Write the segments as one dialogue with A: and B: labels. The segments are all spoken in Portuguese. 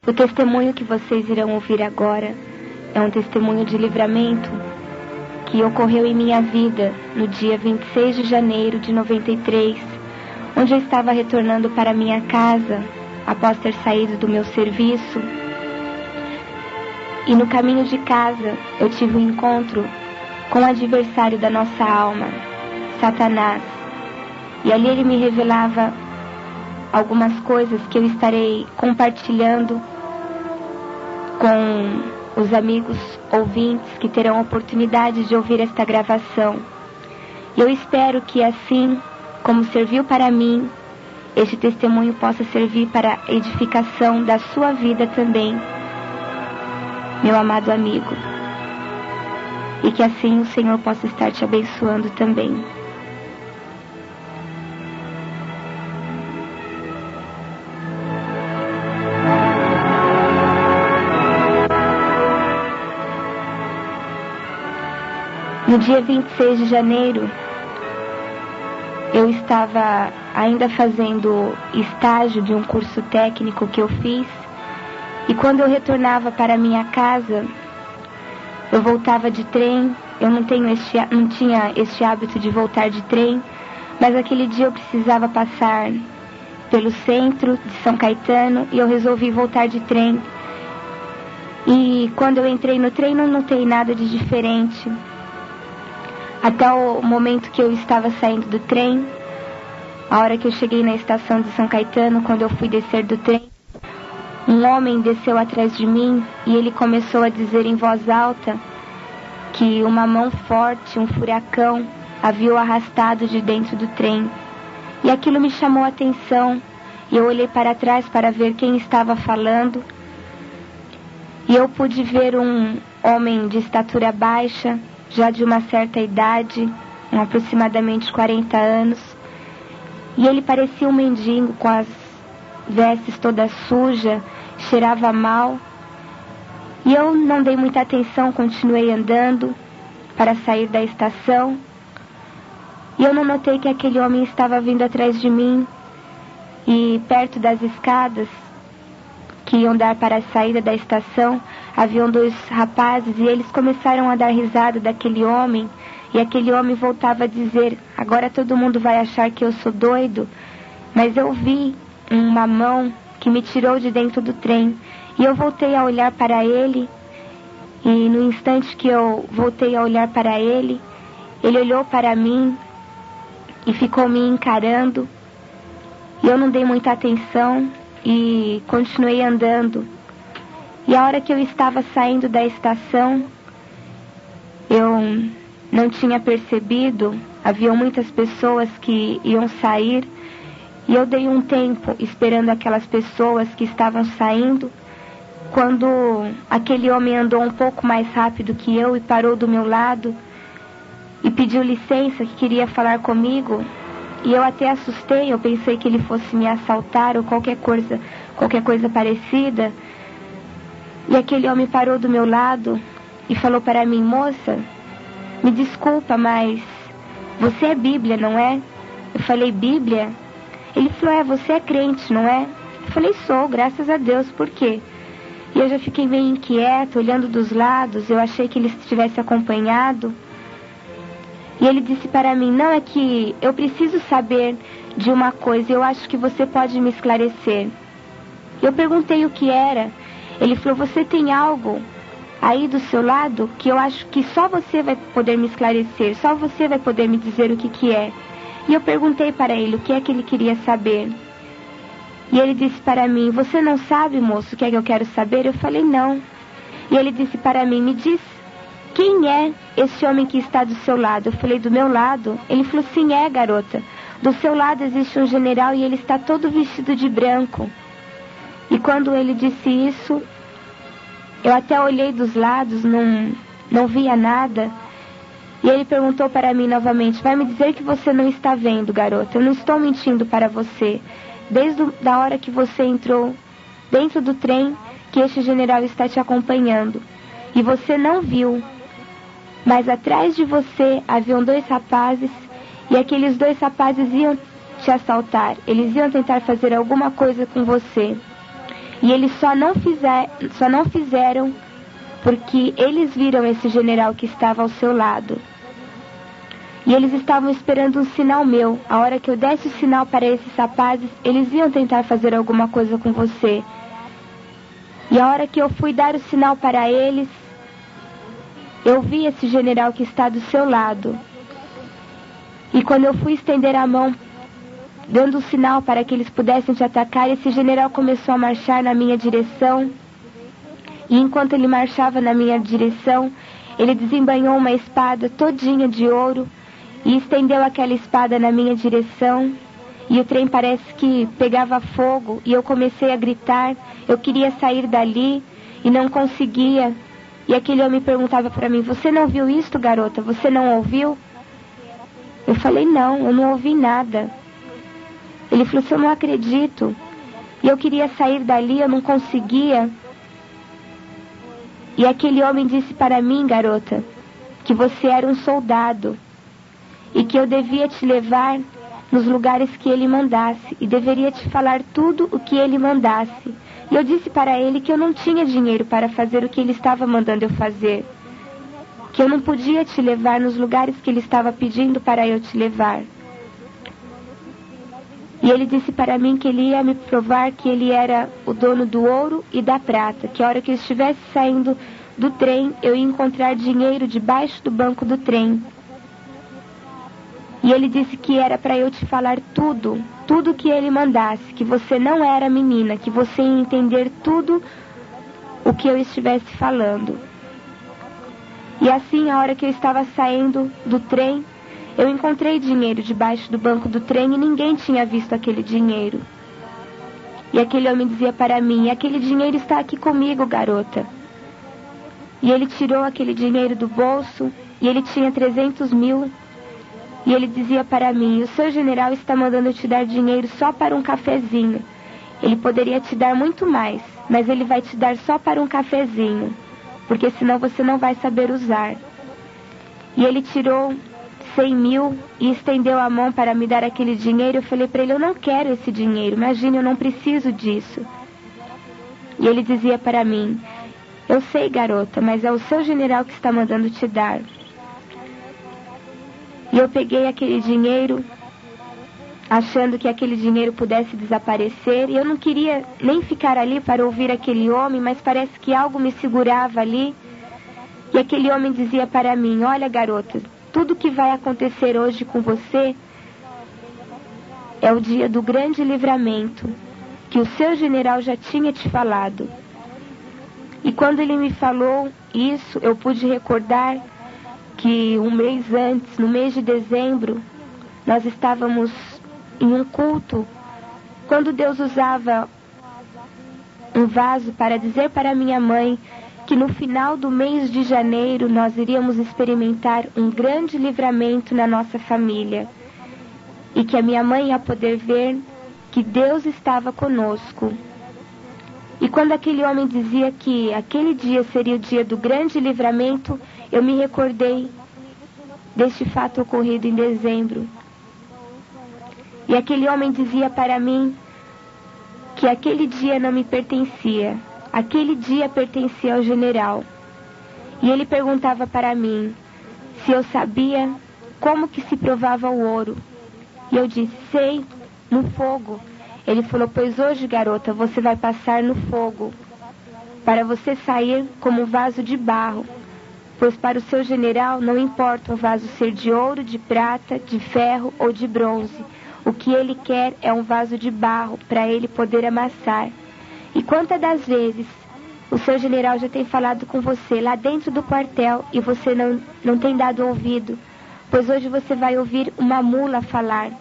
A: O testemunho que vocês irão ouvir agora é um testemunho de livramento que ocorreu em minha vida no dia 26 de janeiro de 93, onde eu estava retornando para minha casa após ter saído do meu serviço. E no caminho de casa eu tive um encontro com o adversário da nossa alma, Satanás. E ali ele me revelava algumas coisas que eu estarei compartilhando com os amigos ouvintes que terão a oportunidade de ouvir esta gravação. E eu espero que assim como serviu para mim, este testemunho possa servir para a edificação da sua vida também, meu amado amigo. E que assim o Senhor possa estar te abençoando também. No dia 26 de janeiro, eu estava ainda fazendo estágio de um curso técnico que eu fiz, e quando eu retornava para minha casa, eu voltava de trem. Eu não tinha este hábito de voltar de trem, mas aquele dia eu precisava passar pelo centro de São Caetano e eu resolvi voltar de trem. E quando eu entrei no trem, não notei nada de diferente. Até o momento que eu estava saindo do trem, a hora que eu cheguei na estação de São Caetano, quando eu fui descer do trem, um homem desceu atrás de mim e ele começou a dizer em voz alta que uma mão forte, um furacão, havia o arrastado de dentro do trem. E aquilo me chamou a atenção e eu olhei para trás para ver quem estava falando. E eu pude ver um homem de estatura baixa, já de uma certa idade, aproximadamente 40 anos, e ele parecia um mendigo com as vestes todas sujas, cheirava mal, e eu não dei muita atenção, continuei andando para sair da estação, e eu não notei que aquele homem estava vindo atrás de mim, e perto das escadas que iam dar para a saída da estação, haviam dois rapazes e eles começaram a dar risada daquele homem, e aquele homem voltava a dizer: agora todo mundo vai achar que eu sou doido, mas eu vi uma mão que me tirou de dentro do trem, e eu voltei a olhar para ele, e no instante que eu voltei a olhar para ele, ele olhou para mim e ficou me encarando, e eu não dei muita atenção e continuei andando. E a hora que eu estava saindo da estação, eu não tinha percebido, haviam muitas pessoas que iam sair, e eu dei um tempo esperando aquelas pessoas que estavam saindo, quando aquele homem andou um pouco mais rápido que eu e parou do meu lado e pediu licença, que queria falar comigo. E eu até assustei, eu pensei que ele fosse me assaltar ou qualquer coisa parecida. E aquele homem parou do meu lado e falou para mim: moça, me desculpa, mas você é Bíblia, não é? Eu falei: Bíblia? Ele falou: você é crente, não é? Eu falei: sou, graças a Deus. Por quê? E eu já fiquei meio inquieta, olhando dos lados, eu achei que ele estivesse acompanhado. E ele disse para mim: não, é que eu preciso saber de uma coisa, eu acho que você pode me esclarecer. Eu perguntei o que era. Ele falou: você tem algo aí do seu lado que eu acho que só você vai poder me esclarecer, só você vai poder me dizer o que é. E eu perguntei para ele o que é que ele queria saber. E ele disse para mim: você não sabe, moço, o que é que eu quero saber? Eu falei: não. E ele disse para mim: me diz, quem é esse homem que está do seu lado? Eu falei: do meu lado? Ele falou: sim, é, garota. Do seu lado existe um general e ele está todo vestido de branco. E quando ele disse isso, eu até olhei dos lados, não via nada. E ele perguntou para mim novamente: vai me dizer que você não está vendo, garota? Eu não estou mentindo para você. Desde a hora que você entrou dentro do trem, que este general está te acompanhando. E você não viu. Mas atrás de você haviam dois rapazes, e aqueles dois rapazes iam te assaltar. Eles iam tentar fazer alguma coisa com você. E eles só não fizeram porque eles viram esse general que estava ao seu lado. E eles estavam esperando um sinal meu. A hora que eu desse o sinal para esses rapazes, eles iam tentar fazer alguma coisa com você. E a hora que eu fui dar o sinal para eles, eu vi esse general que está do seu lado. E quando eu fui estender a mão, dando o sinal para que eles pudessem te atacar, esse general começou a marchar na minha direção. E enquanto ele marchava na minha direção, ele desembainhou uma espada todinha de ouro e estendeu aquela espada na minha direção. E o trem parece que pegava fogo e eu comecei a gritar. Eu queria sair dali e não conseguia. E aquele homem perguntava para mim: você não viu isto, garota? Você não ouviu? Eu falei: não, eu não ouvi nada. Ele falou: eu não acredito. E eu queria sair dali, eu não conseguia. E aquele homem disse para mim: garota, que você era um soldado e que eu devia te levar nos lugares que ele mandasse e deveria te falar tudo o que ele mandasse. E eu disse para ele que eu não tinha dinheiro para fazer o que ele estava mandando eu fazer, que eu não podia te levar nos lugares que ele estava pedindo para eu te levar. E ele disse para mim que ele ia me provar que ele era o dono do ouro e da prata, que a hora que eu estivesse saindo do trem, eu ia encontrar dinheiro debaixo do banco do trem. E ele disse que era para eu te falar tudo que ele mandasse, que você não era menina, que você ia entender tudo o que eu estivesse falando. E assim, a hora que eu estava saindo do trem, eu encontrei dinheiro debaixo do banco do trem e ninguém tinha visto aquele dinheiro. E aquele homem dizia para mim: aquele dinheiro está aqui comigo, garota. E ele tirou aquele dinheiro do bolso e ele tinha 300 mil. E ele dizia para mim: o seu general está mandando eu te dar dinheiro só para um cafezinho. Ele poderia te dar muito mais, mas ele vai te dar só para um cafezinho, porque senão você não vai saber usar. E ele tirou 100 mil e estendeu a mão para me dar aquele dinheiro. Eu falei para ele: eu não quero esse dinheiro, imagine, eu não preciso disso. E ele dizia para mim: eu sei, garota, mas é o seu general que está mandando te dar. E eu peguei aquele dinheiro, achando que aquele dinheiro pudesse desaparecer. E eu não queria nem ficar ali para ouvir aquele homem, mas parece que algo me segurava ali. E aquele homem dizia para mim: olha, garota, tudo que vai acontecer hoje com você é o dia do grande livramento, que o seu general já tinha te falado. E quando ele me falou isso, eu pude recordar que um mês antes, no mês de dezembro, nós estávamos em um culto, quando Deus usava um vaso para dizer para minha mãe que no final do mês de janeiro nós iríamos experimentar um grande livramento na nossa família. E que a minha mãe ia poder ver que Deus estava conosco. E quando aquele homem dizia que aquele dia seria o dia do grande livramento, eu me recordei deste fato ocorrido em dezembro. E aquele homem dizia para mim que aquele dia não me pertencia. Aquele dia pertencia ao general. E ele perguntava para mim se eu sabia como que se provava o ouro. E eu disse: sei, no fogo. Ele falou: pois hoje, garota, você vai passar no fogo, para você sair como um vaso de barro. Pois para o seu general não importa o vaso ser de ouro, de prata, de ferro ou de bronze. O que ele quer é um vaso de barro para ele poder amassar. E quantas das vezes o seu general já tem falado com você lá dentro do quartel e você não tem dado ouvido? Pois hoje você vai ouvir uma mula falar.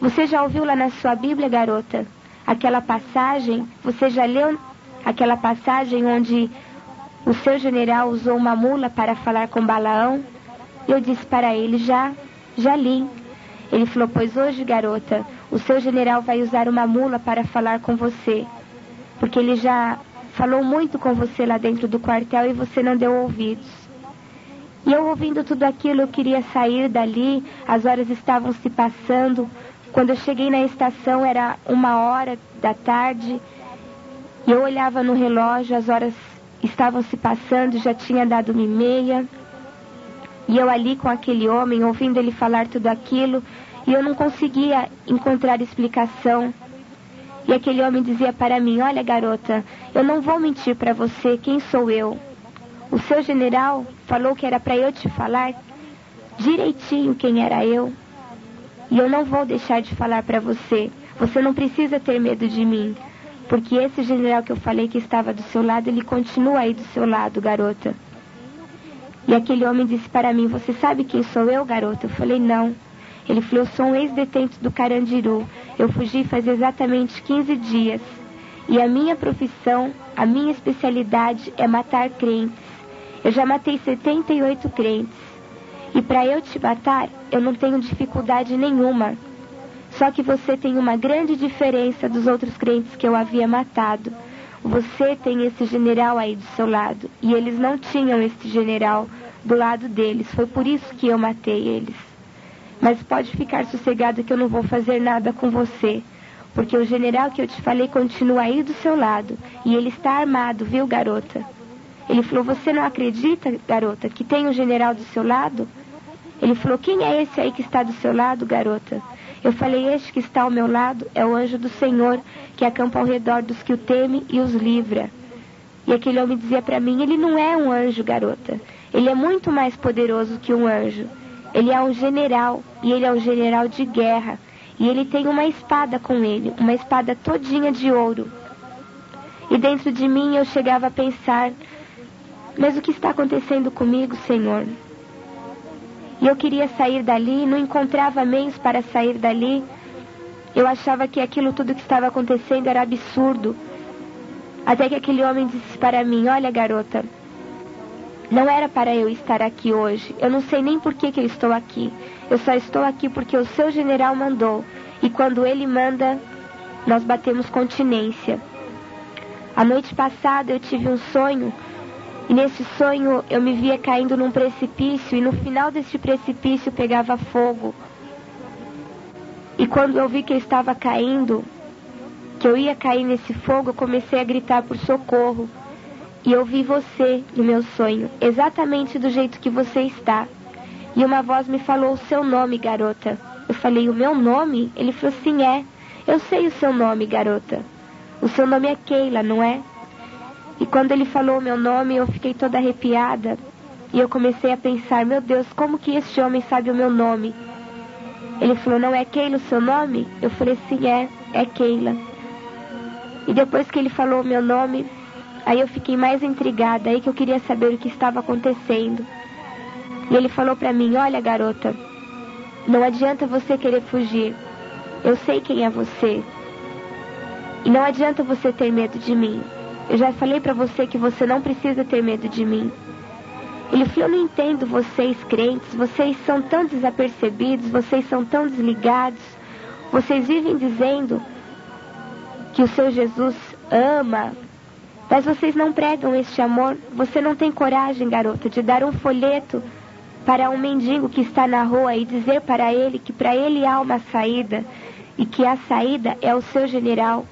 A: Você já ouviu lá na sua Bíblia, garota, aquela passagem? Você já leu aquela passagem onde o seu general usou uma mula para falar com Balaão? Eu disse para ele: já li. Ele falou: pois hoje, garota, o seu general vai usar uma mula para falar com você, porque ele já falou muito com você lá dentro do quartel e você não deu ouvidos. E eu, ouvindo tudo aquilo, eu queria sair dali. As horas estavam se passando. Quando eu cheguei na estação era 1h da tarde E eu olhava no relógio, as horas estavam se passando, já tinha dado 1h30. E eu ali com aquele homem, ouvindo ele falar tudo aquilo, e eu não conseguia encontrar explicação. E aquele homem dizia para mim: olha, garota, eu não vou mentir para você, quem sou eu? O seu general falou que era para eu te falar direitinho quem era eu. E eu não vou deixar de falar para você. Você não precisa ter medo de mim. Porque esse general que eu falei que estava do seu lado, ele continua aí do seu lado, garota. E aquele homem disse para mim: você sabe quem sou eu, garota? Eu falei: não. Ele falou: eu sou um ex-detento do Carandiru. Eu fugi faz exatamente 15 dias. E a minha profissão, a minha especialidade é matar crentes. Eu já matei 78 crentes. E para eu te matar, eu não tenho dificuldade nenhuma. Só que você tem uma grande diferença dos outros crentes que eu havia matado. Você tem esse general aí do seu lado. E eles não tinham esse general do lado deles. Foi por isso que eu matei eles. Mas pode ficar sossegado que eu não vou fazer nada com você. Porque o general que eu te falei continua aí do seu lado. E ele está armado, viu, garota? Ele falou: você não acredita, garota, que tem um general do seu lado? Ele falou: quem é esse aí que está do seu lado, garota? Eu falei: este que está ao meu lado é o anjo do Senhor, que acampa ao redor dos que o temem e os livra. E aquele homem dizia para mim: ele não é um anjo, garota. Ele é muito mais poderoso que um anjo. Ele é um general, e ele é um general de guerra. E ele tem uma espada com ele, uma espada todinha de ouro. E dentro de mim eu chegava a pensar: mas o que está acontecendo comigo, Senhor? E eu queria sair dali, não encontrava meios para sair dali. Eu achava que aquilo tudo que estava acontecendo era absurdo. Até que aquele homem disse para mim: olha, garota, não era para eu estar aqui hoje. Eu não sei nem por que eu estou aqui. Eu só estou aqui porque o seu general mandou. E quando ele manda, nós batemos continência. A noite passada eu tive um sonho. E nesse sonho eu me via caindo num precipício, e no final desse precipício pegava fogo. E quando eu vi que eu estava caindo, que eu ia cair nesse fogo, eu comecei a gritar por socorro. E eu vi você no meu sonho, exatamente do jeito que você está. E uma voz me falou o seu nome, garota. Eu falei: o meu nome? Ele falou: sim, é. Eu sei o seu nome, garota. O seu nome é Keila, não é? E quando ele falou o meu nome, eu fiquei toda arrepiada. E eu comecei a pensar: meu Deus, como que este homem sabe o meu nome? Ele falou: não é Keila o seu nome? Eu falei: sim, é Keila. E depois que ele falou o meu nome, aí eu fiquei mais intrigada, aí que eu queria saber o que estava acontecendo. E ele falou para mim: olha, garota, não adianta você querer fugir. Eu sei quem é você. E não adianta você ter medo de mim. Eu já falei para você que você não precisa ter medo de mim. Ele falou: eu não entendo vocês crentes, vocês são tão desapercebidos, vocês são tão desligados, vocês vivem dizendo que o seu Jesus ama, mas vocês não pregam este amor. Você não tem coragem, garota, de dar um folheto para um mendigo que está na rua e dizer para ele que para ele há uma saída, e que a saída é o seu general.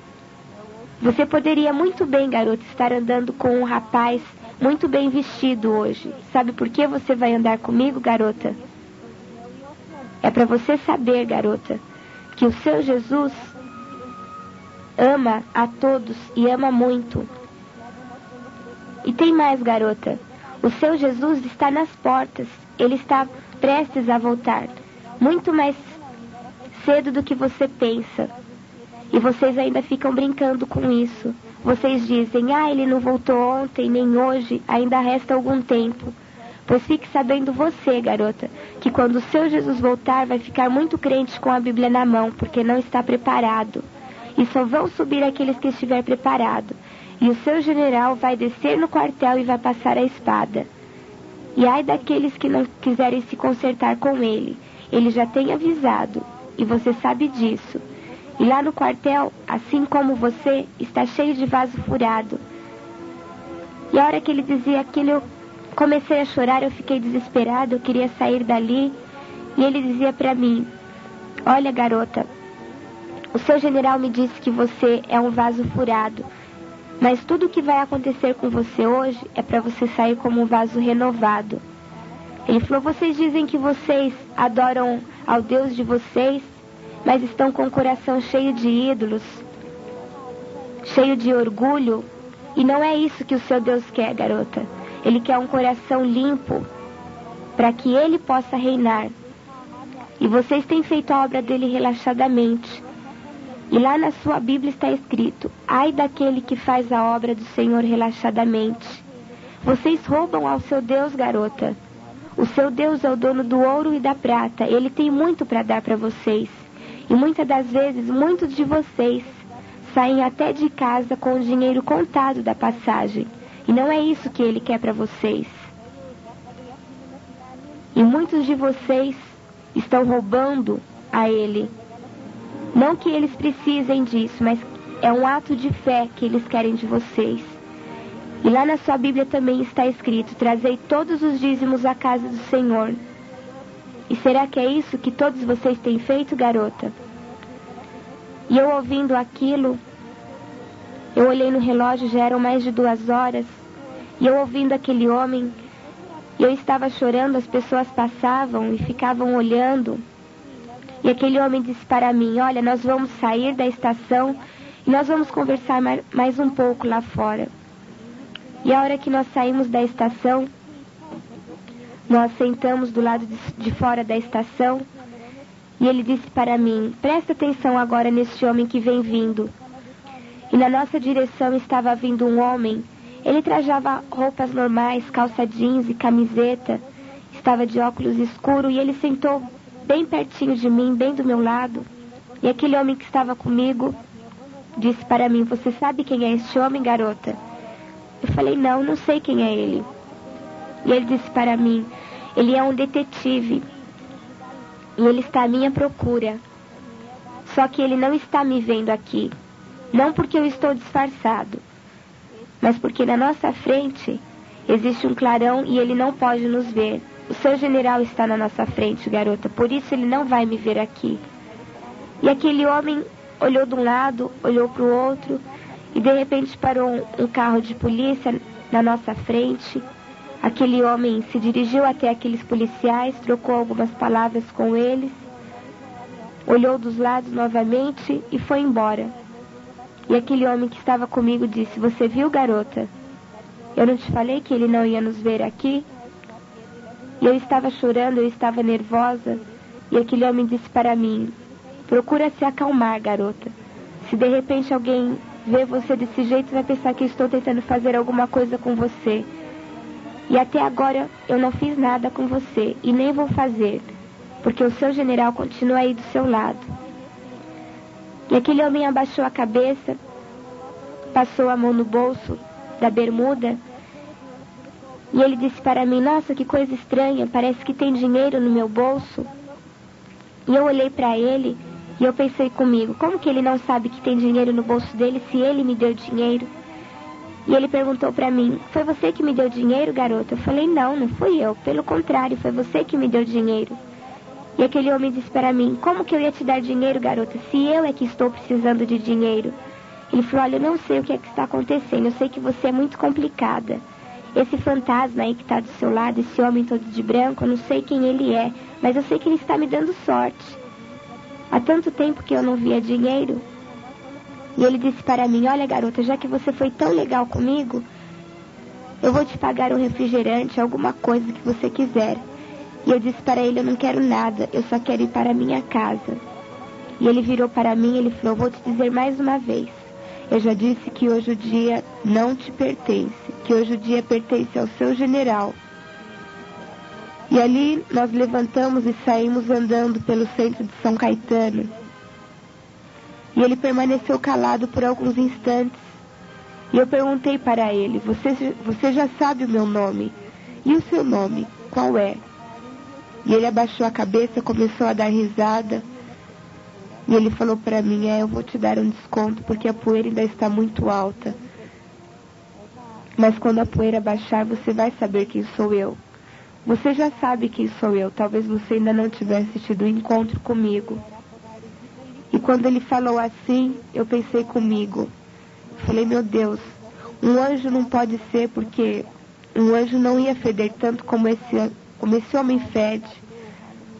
A: Você poderia muito bem, garota, estar andando com um rapaz muito bem vestido hoje. Sabe por que você vai andar comigo, garota? É para você saber, garota, que o seu Jesus ama a todos e ama muito. E tem mais, garota. O seu Jesus está nas portas. Ele está prestes a voltar. Muito mais cedo do que você pensa. E vocês ainda ficam brincando com isso. Vocês dizem: ele não voltou ontem, nem hoje, ainda resta algum tempo. Pois fique sabendo você, garota, que quando o seu Jesus voltar, vai ficar muito crente com a Bíblia na mão, porque não está preparado. E só vão subir aqueles que estiver preparado. E o seu general vai descer no quartel e vai passar a espada. E ai daqueles que não quiserem se consertar com ele. Ele já tem avisado, e você sabe disso. E lá no quartel, assim como você, está cheio de vaso furado. E a hora que ele dizia aquilo, eu comecei a chorar, eu fiquei desesperada, eu queria sair dali. E ele dizia para mim: olha, garota, o seu general me disse que você é um vaso furado. Mas tudo o que vai acontecer com você hoje é para você sair como um vaso renovado. Ele falou, vocês dizem que vocês adoram ao Deus de vocês, mas estão com o coração cheio de ídolos, cheio de orgulho, e não é isso que o seu Deus quer, garota. Ele quer um coração limpo, para que Ele possa reinar. E vocês têm feito a obra dele relaxadamente. E lá na sua Bíblia está escrito, ai daquele que faz a obra do Senhor relaxadamente. Vocês roubam ao seu Deus, garota. O seu Deus é o dono do ouro e da prata. Ele tem muito para dar para vocês. E muitas das vezes, muitos de vocês saem até de casa com o dinheiro contado da passagem. E não é isso que Ele quer para vocês. E muitos de vocês estão roubando a Ele. Não que eles precisem disso, mas é um ato de fé que eles querem de vocês. E lá na sua Bíblia também está escrito, trazei todos os dízimos à casa do Senhor. E será que é isso que todos vocês têm feito, garota? E eu ouvindo aquilo, eu olhei no relógio, já eram mais de 2 horas, e eu ouvindo aquele homem, e eu estava chorando, as pessoas passavam e ficavam olhando. E aquele homem disse para mim, olha, nós vamos sair da estação e nós vamos conversar mais um pouco lá fora. E a hora que nós saímos da estação, nós sentamos do lado de fora da estação e ele disse para mim, presta atenção agora neste homem que vem vindo. E na nossa direção estava vindo um homem, ele trajava roupas normais, calça jeans e camiseta, estava de óculos escuros e ele sentou bem pertinho de mim, bem do meu lado. E aquele homem que estava comigo disse para mim, você sabe quem é este homem, garota? Eu falei, não sei quem é ele. E ele disse para mim, ele é um detetive. E ele está à minha procura. Só que ele não está me vendo aqui. Não porque eu estou disfarçado, mas porque na nossa frente existe um clarão e ele não pode nos ver. O seu general está na nossa frente, garota, por isso ele não vai me ver aqui. E aquele homem olhou de um lado, olhou para o outro, e de repente parou um carro de polícia na nossa frente. Aquele homem se dirigiu até aqueles policiais, trocou algumas palavras com eles, olhou dos lados novamente e foi embora. E aquele homem que estava comigo disse, você viu, garota? Eu não te falei que ele não ia nos ver aqui? E eu estava chorando, eu estava nervosa, e aquele homem disse para mim, procura se acalmar, garota. Se de repente alguém vê você desse jeito, vai pensar que eu estou tentando fazer alguma coisa com você. E até agora eu não fiz nada com você, e nem vou fazer, porque o seu general continua aí do seu lado. E aquele homem abaixou a cabeça, passou a mão no bolso da bermuda, e ele disse para mim, nossa, que coisa estranha, parece que tem dinheiro no meu bolso. E eu olhei para ele e eu pensei comigo, como que ele não sabe que tem dinheiro no bolso dele se ele me deu dinheiro? E ele perguntou para mim, foi você que me deu dinheiro, garota? Eu falei, não fui eu, pelo contrário, foi você que me deu dinheiro. E aquele homem disse para mim, como que eu ia te dar dinheiro, garota, se eu é que estou precisando de dinheiro? Ele falou, olha, eu não sei o que é que está acontecendo, eu sei que você é muito complicada. Esse fantasma aí que está do seu lado, esse homem todo de branco, eu não sei quem ele é, mas eu sei que ele está me dando sorte. Há tanto tempo que eu não via dinheiro. E ele disse para mim, olha garota, já que você foi tão legal comigo, eu vou te pagar um refrigerante, alguma coisa que você quiser. E eu disse para ele, eu não quero nada, eu só quero ir para a minha casa. E ele virou para mim e ele falou, vou te dizer mais uma vez. Eu já disse que hoje o dia não te pertence, que hoje o dia pertence ao seu general. E ali nós levantamos e saímos andando pelo centro de São Caetano. E ele permaneceu calado por alguns instantes. E eu perguntei para ele, você já sabe o meu nome? E o seu nome, qual é? E ele abaixou a cabeça, começou a dar risada. E ele falou para mim, eu vou te dar um desconto porque a poeira ainda está muito alta. Mas quando a poeira baixar, você vai saber quem sou eu. Você já sabe quem sou eu, talvez você ainda não tivesse tido um encontro comigo. E quando ele falou assim, eu pensei comigo. Falei, meu Deus, Um anjo não pode ser, porque um anjo não ia feder tanto como esse homem fede.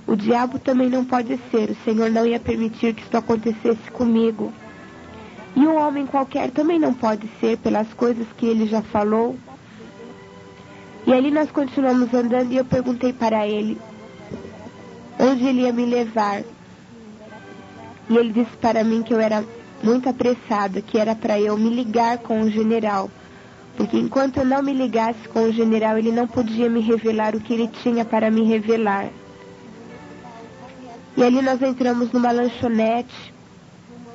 A: O diabo também não pode ser. O Senhor não ia permitir que isso acontecesse comigo. E um homem qualquer também não pode ser, pelas coisas que ele já falou. E ali nós continuamos andando e eu perguntei para ele onde ele ia me levar. E ele disse para mim que eu era muito apressada, que era para eu me ligar com o general. Porque enquanto eu não me ligasse com o general, ele não podia me revelar o que ele tinha para me revelar. E ali nós entramos numa lanchonete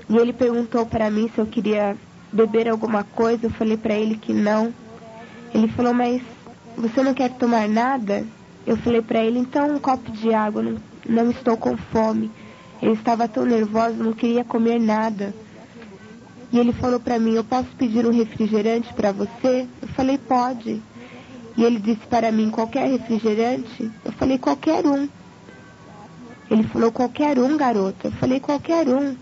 A: e ele perguntou para mim se eu queria beber alguma coisa. Eu falei para ele que não. Ele falou, mas você não quer tomar nada? Eu falei para ele, então um copo de água, não estou com fome. Ele estava tão nervoso, não queria comer nada. E ele falou para mim, eu posso pedir um refrigerante para você? Eu falei, pode. E ele disse para mim, qualquer refrigerante? Eu falei, qualquer um. Ele falou, qualquer um, garota. Eu falei, qualquer um.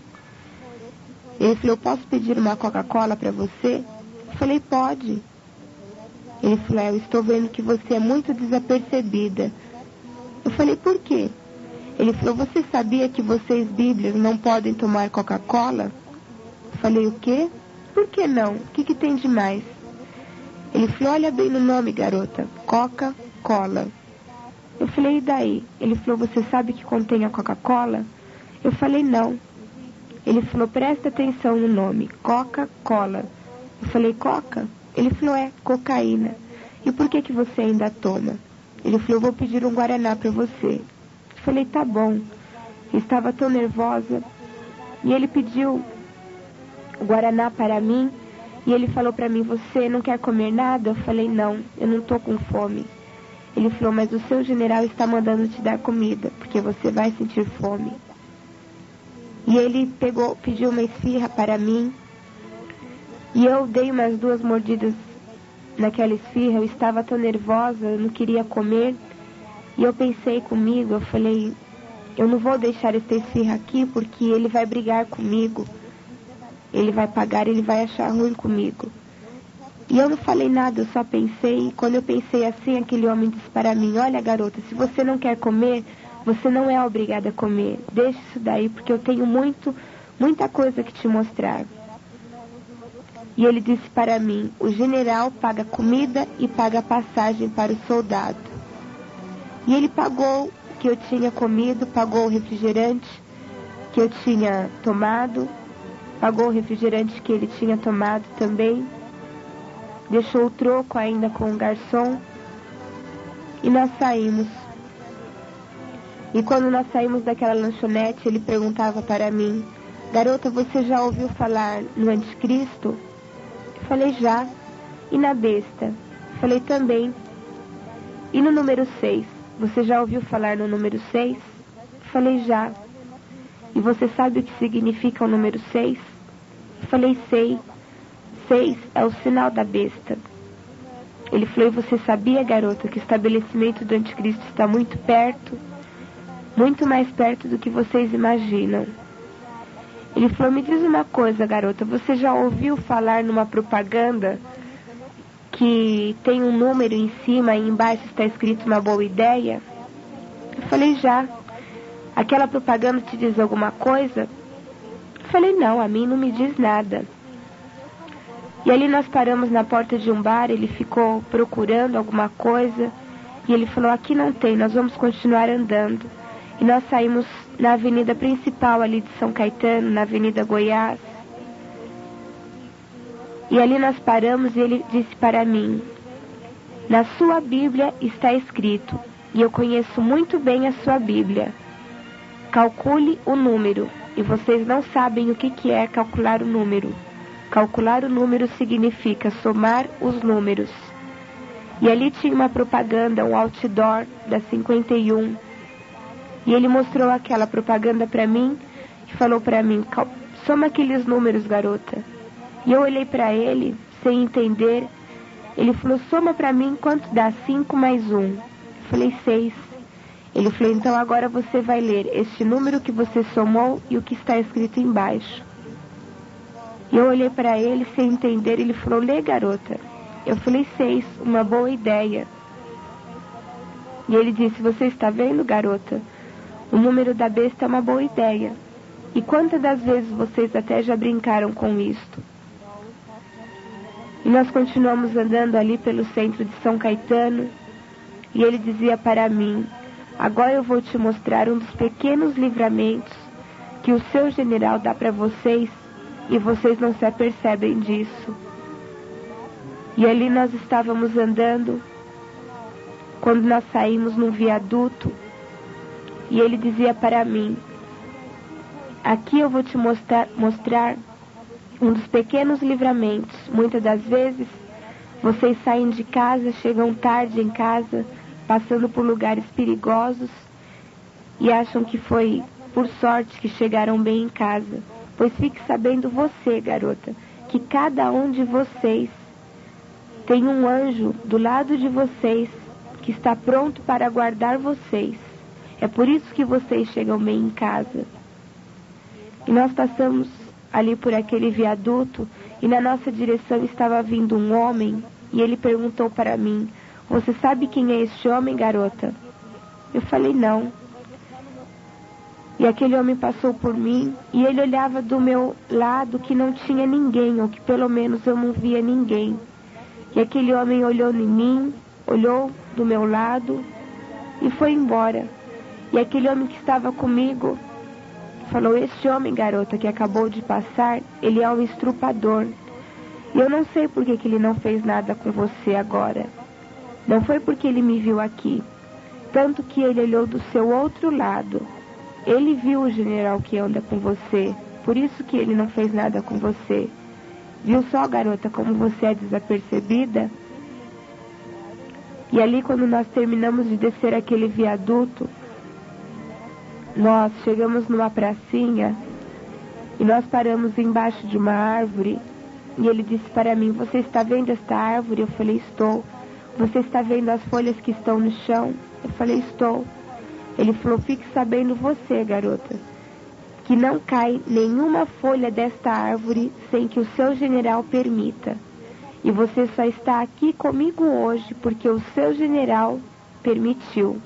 A: Ele falou, posso pedir uma Coca-Cola para você? Eu falei, pode. Ele falou, eu estou vendo que você é muito desapercebida. Eu falei, por quê? Ele falou, você sabia que vocês, bíblias, não podem tomar Coca-Cola? Eu falei, o quê? Por que não? O que tem de mais? Ele falou, olha bem no nome, garota. Coca-Cola. Eu falei, e daí? Ele falou, você sabe que contém a Coca-Cola? Eu falei, não. Ele falou, presta atenção no nome. Coca-Cola. Eu falei, Coca? Ele falou, é, cocaína. E por que você ainda toma? Ele falou, eu vou pedir um Guaraná para você. Eu falei, tá bom. Eu estava tão nervosa. E ele pediu o Guaraná para mim. E ele falou para mim, você não quer comer nada? Eu falei, não, eu não estou com fome. Ele falou, mas o seu general está mandando te dar comida, porque você vai sentir fome. E ele pediu uma esfirra para mim. E eu dei umas 2 mordidas naquela esfirra. Eu estava tão nervosa, eu não queria comer. E eu pensei comigo, eu falei, eu não vou deixar essa esfirra aqui, porque ele vai brigar comigo. Ele vai pagar, ele vai achar ruim comigo. E eu não falei nada, eu só pensei. E quando eu pensei assim, aquele homem disse para mim, olha garota, se você não quer comer, você não é obrigada a comer. Deixa isso daí, porque eu tenho muita coisa que te mostrar. E ele disse para mim, o general paga comida e paga passagem para o soldado. E ele pagou o que eu tinha comido, pagou o refrigerante que eu tinha tomado, pagou o refrigerante que ele tinha tomado também. Deixou o troco ainda com o garçom. E nós saímos. E quando nós saímos daquela lanchonete, ele perguntava para mim, garota, você já ouviu falar no anticristo? Eu falei, já. E na besta? Eu falei, também. E no número 6? Você já ouviu falar no número 6? Eu falei, já. E você sabe o que significa o número 6? Eu falei, sei. 6 é o sinal da besta. Ele falou, e você sabia, garota, que o estabelecimento do anticristo está muito perto? Muito mais perto do que vocês imaginam. Ele falou, me diz uma coisa, garota, você já ouviu falar numa propaganda que tem um número em cima e embaixo está escrito uma boa ideia? Eu falei, já. Aquela propaganda te diz alguma coisa? Eu falei, não, a mim não me diz nada. E ali nós paramos na porta de um bar, ele ficou procurando alguma coisa, e ele falou, aqui não tem, nós vamos continuar andando. E nós saímos na avenida principal ali de São Caetano, na Avenida Goiás. E ali nós paramos e ele disse para mim, na sua Bíblia está escrito, e eu conheço muito bem a sua Bíblia, calcule o número, e vocês não sabem o que é calcular o número. Calcular o número significa somar os números. E ali tinha uma propaganda, um outdoor da 51. E ele mostrou aquela propaganda para mim e falou para mim, soma aqueles números, garota. E eu olhei para ele, sem entender. Ele falou, soma para mim quanto dá 5 mais 1. Eu falei, 6. Ele falou, então agora você vai ler este número que você somou e o que está escrito embaixo. E eu olhei para ele sem entender. Ele falou: lê, garota. Eu falei: 6, uma boa ideia. E ele disse: você está vendo, garota? O número da besta é uma boa ideia. E quantas das vezes vocês até já brincaram com isto? E nós continuamos andando ali pelo centro de São Caetano. E ele dizia para mim: agora eu vou te mostrar um dos pequenos livramentos que o seu general dá para vocês, e vocês não se apercebem disso. E ali nós estávamos andando, quando nós saímos num viaduto, e ele dizia para mim: aqui eu vou te mostrar um dos pequenos livramentos. Muitas das vezes, vocês saem de casa, chegam tarde em casa, passando por lugares perigosos, e acham que foi por sorte que chegaram bem em casa. Pois fique sabendo você, garota, que cada um de vocês tem um anjo do lado de vocês que está pronto para guardar vocês. É por isso que vocês chegam bem em casa. E nós passamos ali por aquele viaduto, e na nossa direção estava vindo um homem, e ele perguntou para mim: você sabe quem é este homem, garota? Eu falei: não. E aquele homem passou por mim, e ele olhava do meu lado que não tinha ninguém, ou que pelo menos eu não via ninguém. E aquele homem olhou em mim, olhou do meu lado e foi embora. E aquele homem que estava comigo falou: este homem, garota, que acabou de passar, ele é um estrupador. E eu não sei por que ele não fez nada com você agora. Não foi porque ele me viu aqui. Tanto que ele olhou do seu outro lado. Ele viu o general que anda com você. Por isso que ele não fez nada com você. Viu só, garota, como você é desapercebida? E ali, quando nós terminamos de descer aquele viaduto, nós chegamos numa pracinha e nós paramos embaixo de uma árvore. E ele disse para mim: você está vendo esta árvore? Eu falei: estou. Você está vendo as folhas que estão no chão? Eu falei: estou. Ele falou: fique sabendo você, garota, que não cai nenhuma folha desta árvore sem que o seu general permita. E você só está aqui comigo hoje porque o seu general permitiu.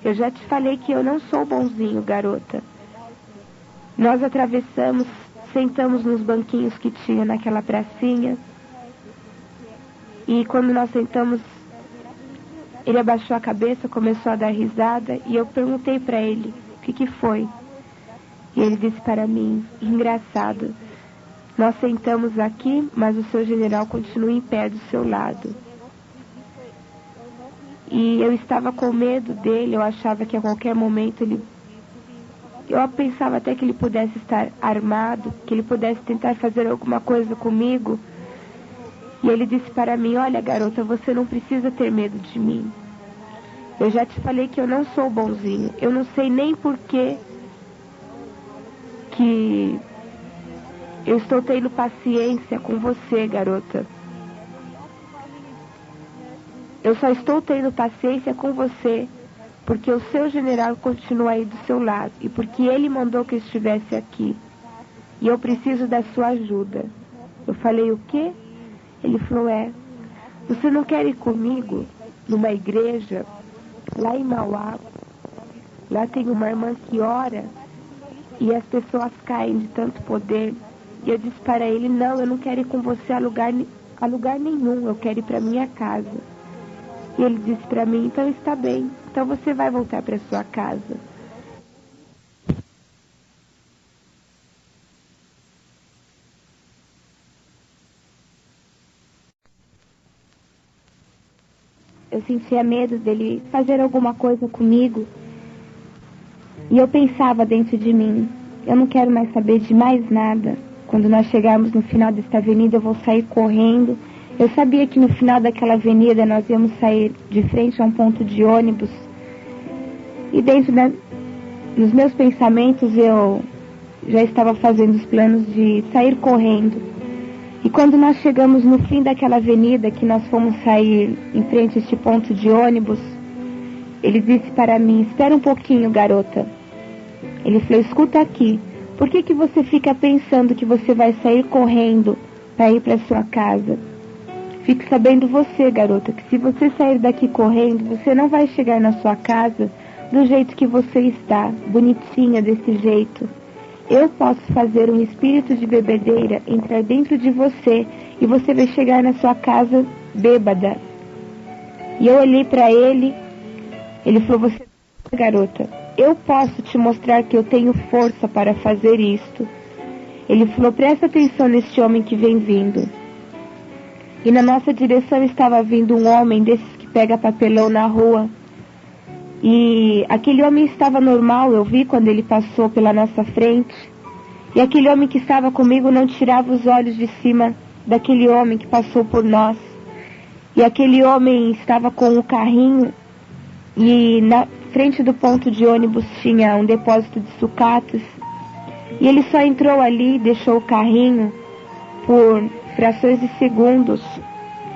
A: Eu já te falei que eu não sou bonzinho, garota. Nós atravessamos, sentamos nos banquinhos que tinha naquela pracinha. E quando nós sentamos, ele abaixou a cabeça, começou a dar risada, e eu perguntei para ele: o que foi? E ele disse para mim: engraçado, nós sentamos aqui, mas o seu general continua em pé do seu lado. E eu estava com medo dele, eu achava que a qualquer momento eu pensava até que ele pudesse estar armado, que ele pudesse tentar fazer alguma coisa comigo. E ele disse para mim: olha, garota, você não precisa ter medo de mim. Eu já te falei que eu não sou bonzinho. Eu não sei nem por que eu estou tendo paciência com você, garota. Eu só estou tendo paciência com você porque o seu general continua aí do seu lado e porque ele mandou que eu estivesse aqui. E eu preciso da sua ajuda. Eu falei: o quê? Ele falou: você não quer ir comigo numa igreja lá em Mauá? Lá tem uma irmã que ora e as pessoas caem de tanto poder. E eu disse para ele: não, eu não quero ir com você a lugar nenhum, eu quero ir para minha casa. E ele disse para mim: então está bem, então você vai voltar para sua casa. Eu sentia medo dele fazer alguma coisa comigo. E eu pensava dentro de mim: eu não quero mais saber de mais nada. Quando nós chegarmos no final desta avenida, eu vou sair correndo. Eu sabia que no final daquela avenida nós íamos sair de frente a um ponto de ônibus. E dentro dos meus pensamentos eu já estava fazendo os planos de sair correndo. E quando nós chegamos no fim daquela avenida, que nós fomos sair em frente a este ponto de ônibus, ele disse para mim: espera um pouquinho, garota. Ele falou: escuta aqui, Por que você fica pensando que você vai sair correndo para ir para sua casa? Fique sabendo você, garota, que se você sair daqui correndo, você não vai chegar na sua casa do jeito que você está, bonitinha desse jeito. Eu posso fazer um espírito de bebedeira entrar dentro de você e você vai chegar na sua casa bêbada. E eu olhei para ele, ele falou, você, garota, eu posso te mostrar que eu tenho força para fazer isto. Ele falou, presta atenção neste homem que vem vindo. E na nossa direção estava vindo um homem desses que pega papelão na rua. E aquele homem estava normal, eu vi quando ele passou pela nossa frente. E aquele homem que estava comigo não tirava os olhos de cima daquele homem que passou por nós. E aquele homem estava com o carrinho e na frente do ponto de ônibus tinha um depósito de sucatas. E ele só entrou ali, deixou o carrinho por frações de segundos.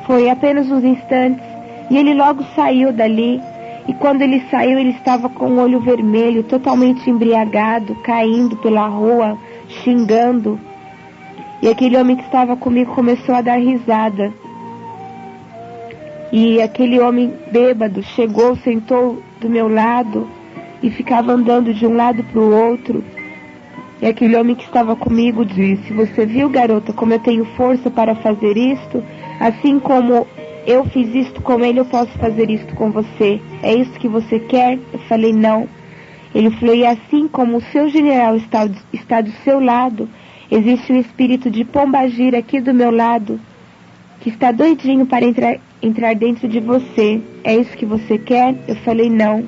A: Foi apenas uns instantes. E ele logo saiu dali. E quando ele saiu, ele estava com o olho vermelho, totalmente embriagado, caindo pela rua, xingando. E aquele homem que estava comigo começou a dar risada. E aquele homem bêbado chegou, sentou do meu lado e ficava andando de um lado para o outro. E aquele homem que estava comigo disse, você viu, garota, como eu tenho força para fazer isto? Assim como eu fiz isto com ele, eu posso fazer isto com você. É isso que você quer? Eu falei, não. Ele falou, e assim como o seu general está do seu lado, existe um espírito de pombagira aqui do meu lado, que está doidinho para entrar dentro de você. É isso que você quer? Eu falei, não.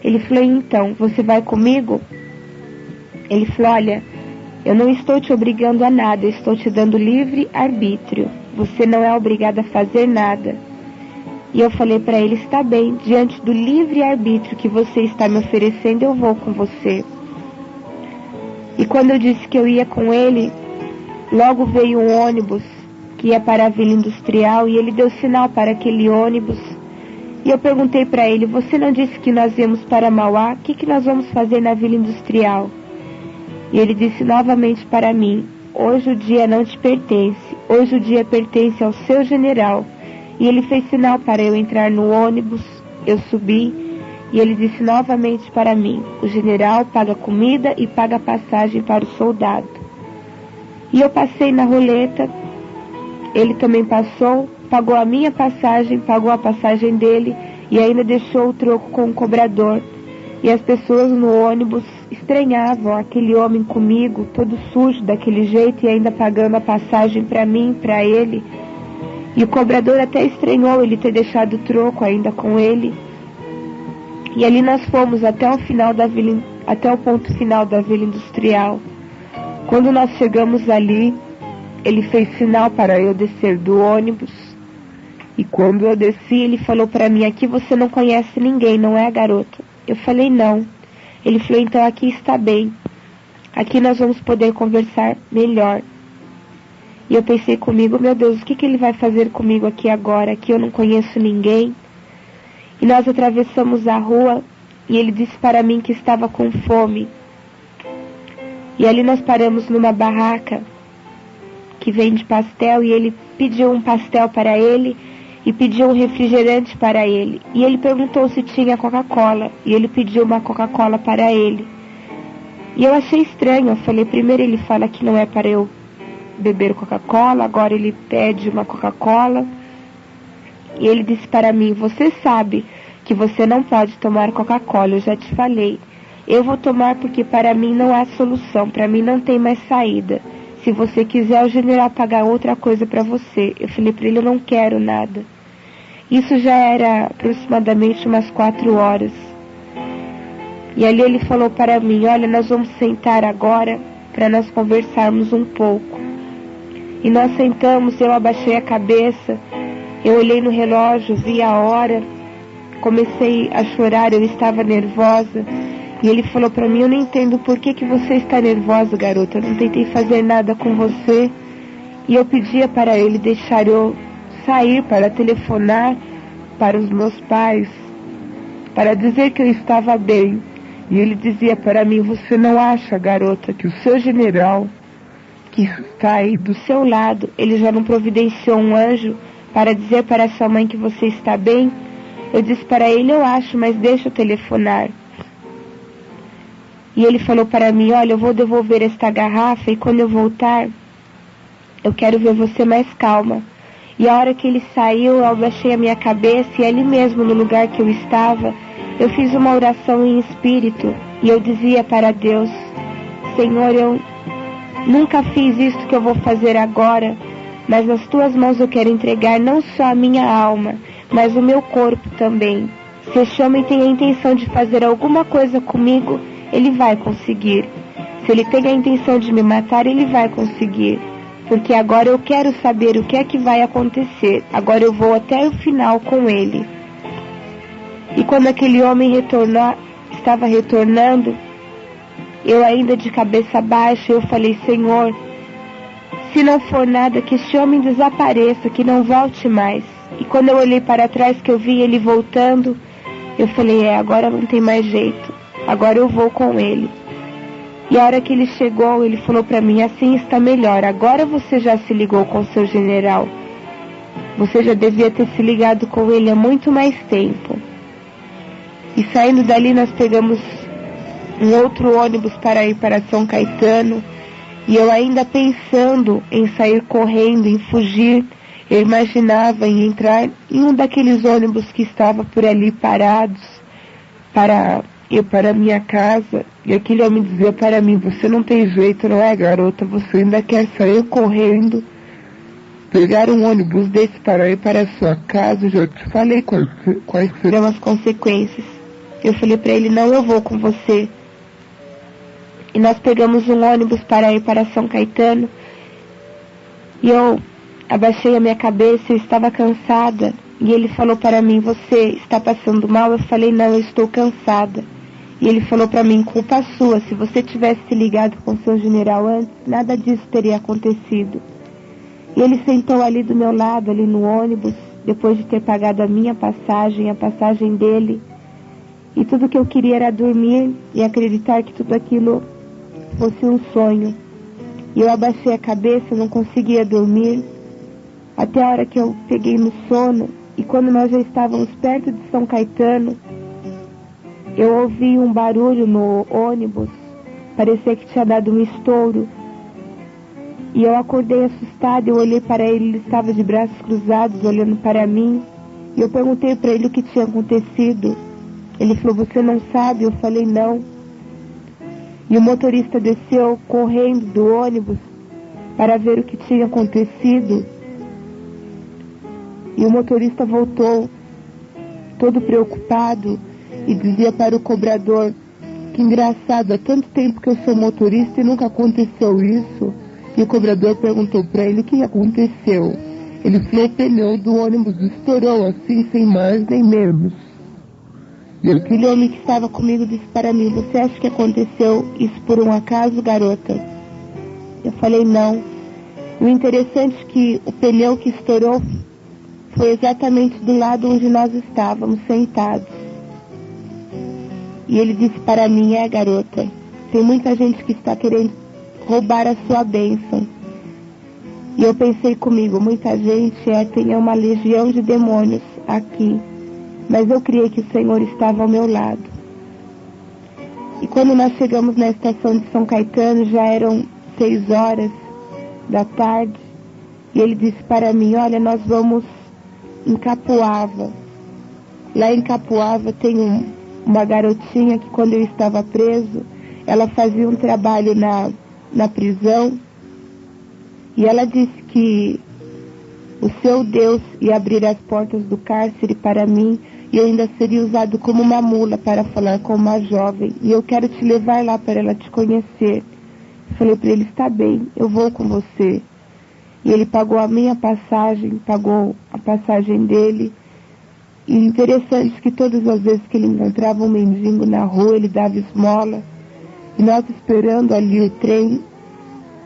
A: Ele falou, então, você vai comigo? Ele falou, olha, eu não estou te obrigando a nada, eu estou te dando livre arbítrio. Você não é obrigada a fazer nada. E eu falei para ele, está bem, diante do livre arbítrio que você está me oferecendo, eu vou com você. E quando eu disse que eu ia com ele, logo veio um ônibus que ia para a Vila Industrial e ele deu sinal para aquele ônibus. E eu perguntei para ele, você não disse que nós íamos para Mauá? O que nós vamos fazer na Vila Industrial? E ele disse novamente para mim, hoje o dia não te pertence, hoje o dia pertence ao seu general. E ele fez sinal para eu entrar no ônibus, eu subi, e ele disse novamente para mim, o general paga comida e paga passagem para o soldado. E eu passei na roleta, ele também passou, pagou a minha passagem, pagou a passagem dele, e ainda deixou o troco com o cobrador. E as pessoas no ônibus estranhavam aquele homem comigo, todo sujo daquele jeito e ainda pagando a passagem para mim, para ele. E o cobrador até estranhou ele ter deixado o troco ainda com ele. E ali nós fomos até o ponto final da Vila Industrial. Quando nós chegamos ali, ele fez sinal para eu descer do ônibus. E quando eu desci, ele falou para mim, aqui você não conhece ninguém, não é, garota? Eu falei, não. Ele falou, então aqui está bem. Aqui nós vamos poder conversar melhor. E eu pensei comigo, meu Deus, o que ele vai fazer comigo aqui agora? Aqui eu não conheço ninguém. E nós atravessamos a rua e ele disse para mim que estava com fome. E ali nós paramos numa barraca que vende pastel e ele pediu um pastel para ele e pediu um refrigerante para ele. E ele perguntou se tinha Coca-Cola. E ele pediu uma Coca-Cola para ele. E eu achei estranho. Eu falei, primeiro ele fala que não é para eu beber Coca-Cola. Agora ele pede uma Coca-Cola. E ele disse para mim, você sabe que você não pode tomar Coca-Cola. Eu já te falei. Eu vou tomar porque para mim não há solução. Para mim não tem mais saída. Se você quiser, o general pagar outra coisa para você. Eu falei para ele, eu não quero nada. Isso já era aproximadamente umas 4 horas. E ali ele falou para mim, olha, nós vamos sentar agora para nós conversarmos um pouco. E nós sentamos, eu abaixei a cabeça, eu olhei no relógio, vi a hora, comecei a chorar, eu estava nervosa. E ele falou para mim, eu não entendo por que você está nervosa, garota. Eu não tentei fazer nada com você. E eu pedia para ele deixar eu sair para telefonar para os meus pais, para dizer que eu estava bem.
B: E ele dizia para mim: você não acha, garota, que o seu general, que está aí do seu lado, ele já não providenciou um anjo para dizer para sua mãe que você está bem? Eu disse para ele: eu acho, mas deixa eu telefonar. E ele falou para mim: olha, eu vou devolver esta garrafa e quando eu voltar, eu quero ver você mais calma. E a hora que ele saiu, eu abaixei a minha cabeça e ali mesmo no lugar que eu estava, eu fiz uma oração em espírito e eu dizia para Deus: Senhor, eu nunca fiz isso que eu vou fazer agora, mas nas tuas mãos eu quero entregar não só a minha alma, mas o meu corpo também. Se este homem tem a intenção de fazer alguma coisa comigo, ele vai conseguir. Se ele tem a intenção de me matar, ele vai conseguir. Porque agora eu quero saber o que é que vai acontecer. Agora eu vou até o final com ele. E quando aquele homem estava retornando, eu ainda de cabeça baixa, eu falei: Senhor, se não for nada, que este homem desapareça, que não volte mais. E quando eu olhei para trás, que eu vi ele voltando, eu falei: agora não tem mais jeito. Agora eu vou com ele. E a hora que ele chegou, ele falou para mim: assim está melhor. Agora você já se ligou com seu general. Você já devia ter se ligado com ele há muito mais tempo. E saindo dali, nós pegamos um outro ônibus para ir para São Caetano. E eu ainda pensando em sair correndo, em fugir, eu imaginava em entrar em um daqueles ônibus que estava por ali parados para ir para minha casa. E aquele homem dizia para mim: você não tem jeito, não é, garota? Você ainda quer sair correndo, pegar um ônibus desse para ir para a sua casa? Eu já te falei quais serão as consequências. Eu falei para ele: não, eu vou com você. E nós pegamos um ônibus para ir para São Caetano. E eu abaixei a minha cabeça, eu estava cansada. E ele falou para mim: você está passando mal? Eu falei: não, eu estou cansada. E ele falou para mim: culpa sua, se você tivesse se ligado com seu general antes, nada disso teria acontecido. E ele sentou ali do meu lado, ali no ônibus, depois de ter pagado a minha passagem, a passagem dele. E tudo que eu queria era dormir e acreditar que tudo aquilo fosse um sonho. E eu abaixei a cabeça, não conseguia dormir, até a hora que eu peguei no sono. E quando nós já estávamos perto de São Caetano, eu ouvi um barulho no ônibus, parecia que tinha dado um estouro. E eu acordei assustada, eu olhei para ele, ele estava de braços cruzados, olhando para mim. E eu perguntei para ele o que tinha acontecido. Ele falou: você não sabe? Eu falei: não. E o motorista desceu correndo do ônibus para ver o que tinha acontecido. E o motorista voltou todo preocupado e dizia para o cobrador: que engraçado, há tanto tempo que eu sou motorista e nunca aconteceu isso. E o cobrador perguntou para ele o que aconteceu. Ele falou: o pneu do ônibus estourou assim, sem mais nem menos. E aquele homem que estava comigo disse para mim: você acha que aconteceu isso por um acaso, garota? Eu falei: não. O interessante é que o pneu que estourou foi exatamente do lado onde nós estávamos sentados. E ele disse para mim: garota, tem muita gente que está querendo roubar a sua bênção. E eu pensei comigo: muita gente tem uma legião de demônios aqui. Mas eu criei que o Senhor estava ao meu lado. E quando nós chegamos na estação de São Caetano, já eram 6 horas da tarde. E ele disse para mim: olha, nós vamos em Capuava. Lá em Capuava tem uma garotinha que, quando eu estava preso, ela fazia um trabalho na prisão. E ela disse que o seu Deus ia abrir as portas do cárcere para mim, e eu ainda seria usado como uma mula para falar com uma jovem. E eu quero te levar lá para ela te conhecer. Eu falei para ele: está bem, eu vou com você. E ele pagou a minha passagem, pagou a passagem dele. E interessante que todas as vezes que ele encontrava um mendigo na rua, ele dava esmola. E nós esperando ali o trem,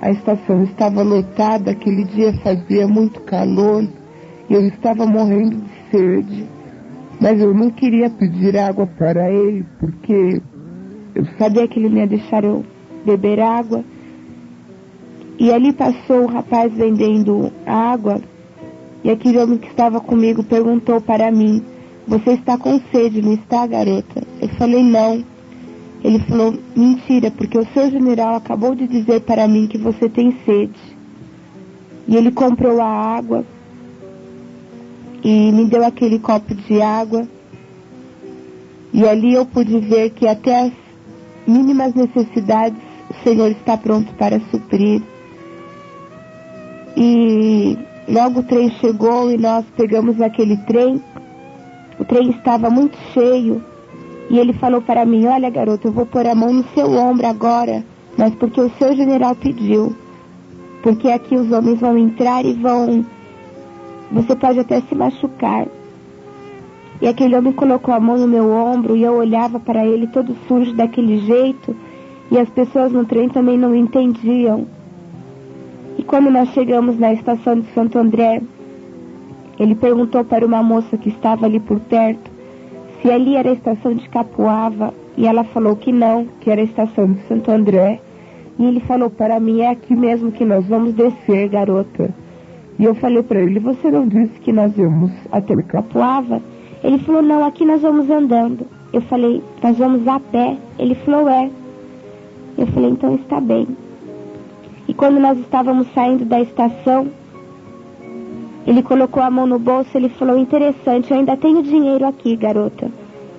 B: a estação estava lotada, aquele dia fazia muito calor, e eu estava morrendo de sede. Mas eu não queria pedir água para ele, porque Eu sabia que ele não ia deixar eu beber água. E ali passou um rapaz vendendo água. E aquele homem que estava comigo perguntou para mim: você está com sede, não está, garota? Eu falei: não. Ele falou: mentira, porque o seu general acabou de dizer para mim que você tem sede. E ele comprou a água e me deu aquele copo de água. E ali eu pude ver que até as mínimas necessidades o Senhor está pronto para suprir. E logo o trem chegou e nós pegamos aquele trem. O trem estava muito cheio. E ele falou para mim: olha, garota, eu vou pôr a mão no seu ombro agora, mas porque o seu general pediu. Porque aqui os homens vão entrar e você pode até se machucar. E aquele homem colocou a mão no meu ombro e eu olhava para ele todo sujo daquele jeito. E as pessoas no trem também não entendiam. E quando nós chegamos na estação de Santo André, ele perguntou para uma moça que estava ali por perto se ali era a estação de Capoava. E ela falou que não, que era a estação de Santo André. E ele falou para mim: é aqui mesmo que nós vamos descer, garota. E eu falei para ele: você não disse que nós íamos até Capoava? Ele falou: não, aqui nós vamos andando. Eu falei: nós vamos a pé? Ele falou: é. Eu falei: então está bem. E quando nós estávamos saindo da estação, ele colocou a mão no bolso. Ele falou: interessante, eu ainda tenho dinheiro aqui, garota.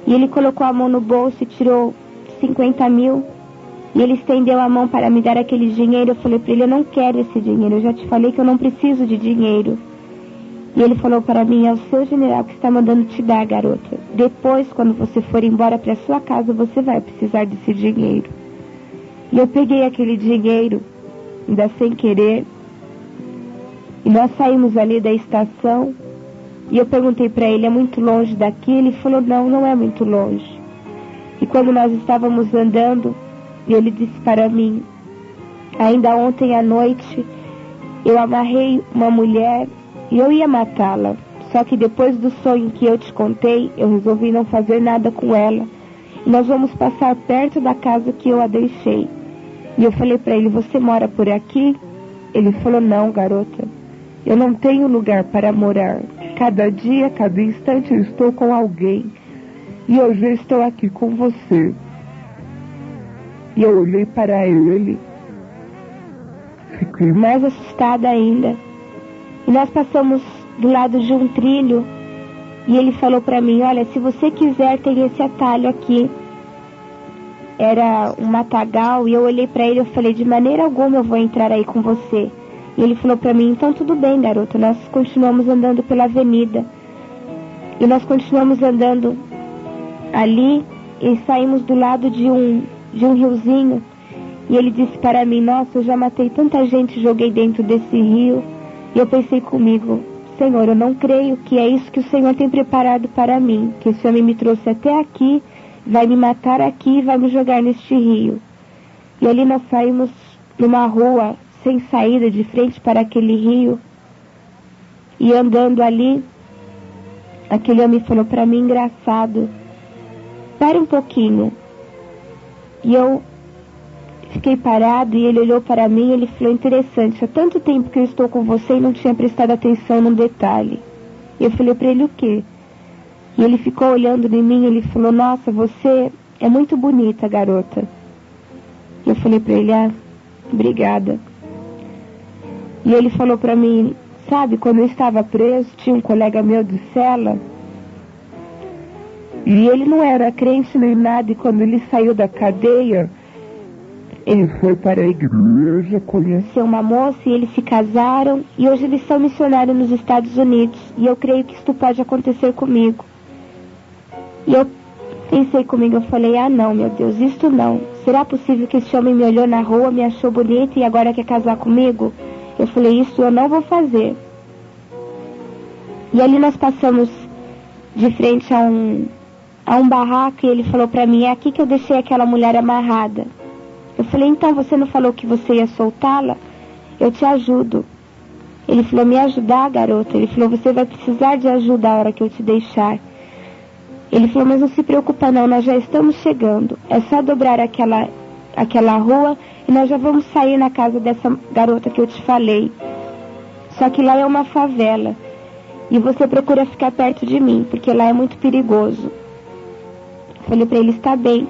B: E ele colocou a mão no bolso e tirou 50 mil. E ele estendeu a mão para me dar aquele dinheiro. Eu falei para ele: eu não quero esse dinheiro, eu já te falei que eu não preciso de dinheiro. E ele falou para mim: é o seu general que está mandando te dar, garota. Depois, quando você for embora para sua casa, você vai precisar desse dinheiro. E eu peguei aquele dinheiro, ainda sem querer, e nós saímos ali da estação. E eu perguntei para ele: é muito longe daqui? Ele falou: não, não é muito longe. E quando nós estávamos andando, ele disse para mim: ainda ontem à noite eu amarrei uma mulher e eu ia matá-la. Só que depois do sonho que eu te contei, eu resolvi não fazer nada com ela. E nós vamos passar perto da casa que eu a deixei. E eu falei para ele: você mora por aqui? Ele falou: não, garota, eu não tenho lugar para morar. Cada dia, cada instante eu estou com alguém. E hoje eu estou aqui com você. E eu olhei para ele, fiquei mais assustada ainda. E nós passamos do lado de um trilho. E ele falou para mim: olha, se você quiser, tem esse atalho aqui. Era um matagal. E eu olhei para ele e falei: de maneira alguma eu vou entrar aí com você. E ele falou para mim: então tudo bem, garota. Nós continuamos andando pela avenida. E nós continuamos andando ali e saímos do lado de um riozinho. E ele disse para mim: nossa, eu já matei tanta gente e joguei dentro desse rio. E eu pensei comigo: Senhor, eu não creio que é isso que o Senhor tem preparado para mim, que esse homem me trouxe até aqui, vai me matar aqui e vai me jogar neste rio. E ali nós saímos numa rua sem saída, de frente para aquele rio. E andando ali, aquele homem falou para mim: engraçado, pare um pouquinho. E eu fiquei parado e ele olhou para mim e ele falou: interessante, há tanto tempo que eu estou com você e não tinha prestado atenção num detalhe. E eu falei para ele: o quê? E ele ficou olhando em mim e ele falou: nossa, você é muito bonita, garota. E eu falei para ele: ah, obrigada. E ele falou para mim: sabe, quando eu estava preso, tinha um colega meu de cela. E ele não era crente nem nada, e quando ele saiu da cadeia, ele foi para a igreja, conheceu uma moça e eles se casaram. E hoje eles são missionários nos Estados Unidos. E eu creio que isto pode acontecer comigo. E eu pensei comigo, eu falei: ah não, meu Deus, isto não. Será possível que esse homem me olhou na rua, me achou bonita e agora quer casar comigo? Eu falei: isso eu não vou fazer. E ali nós passamos de frente a um barraco e ele falou para mim: é aqui que eu deixei aquela mulher amarrada. Eu falei: então você não falou que você ia soltá-la? Eu te ajudo. Ele falou: me ajudar, garota? Ele falou: você vai precisar de ajuda a hora que eu te deixar. Ele falou, mas não se preocupa não, nós já estamos chegando. É só dobrar aquela rua e nós já vamos sair na casa dessa garota que eu te falei. Só que lá é uma favela. E você procura ficar perto de mim, porque lá é muito perigoso. Falei para ele, está bem.